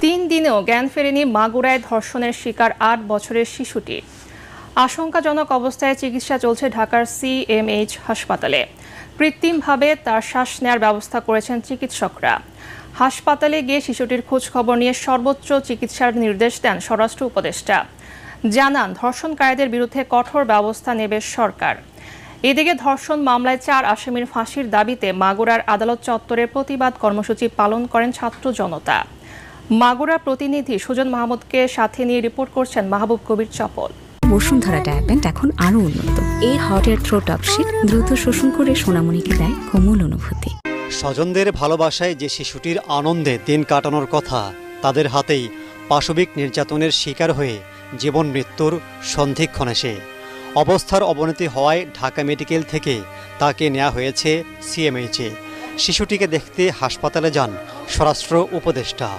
3 দিনেও জ্ঞান ফেরেনি মাগুরায় ধর্ষণের শিকার 8 বছরের শিশুটি। আশঙ্কাজনক অবস্থায় চিকিৎসা চলছে ঢাকার সিএমএইচ হাসপাতালে। কৃত্রিমভাবে তার শ্বাস নেয়ার ব্যবস্থা করেছেন চিকিৎসকরা। হাসপাতালে গিয়ে শিশুটির খোঁজ খবর নিয়ে সর্বোচ্চ চিকিৎসার নির্দেশ দেন স্বরাষ্ট্র উপদেষ্টা। জানান, ধর্ষণকারীদের বিরুদ্ধে কঠোর ব্যবস্থা নেবে সরকার। এদিকে ধর্ষণ মামলায় 4 আসামির ফাঁসির দাবিতে মাগুরার আদালত চত্বরে প্রতিবাদ কর্মসূচি পালন করেন ছাত্র জনতা। মাগুরা প্রতিনিধি সুজন মাহমুদকে সাথে নিয়ে রিপোর্ট করছেন মাহবুব কবির চপল। বসুন্ধরা ডায়াপেন্ট এখন আরো উন্নত। এই হট এয়ার থ্রো টপশিট দ্রুত শোষণ করে সোনামণিকে দেয় কোমল অনুভূতি। স্বজনদের ভালোবাসায় যে শিশুটির আনন্দে দিন কাটানোর কথা, তাদের হাতেই পাশবিক নির্যাতনের শিকার হয়ে জীবন মৃত্যুর সন্ধিক্ষণ এসে অবস্থার অবনতি হওয়ায় ঢাকা মেডিকেল থেকে তাকে নেওয়া হয়েছে সিএমএইচে। শিশুটিকে দেখতে হাসপাতালে যান স্বরাষ্ট্র উপদেষ্টা।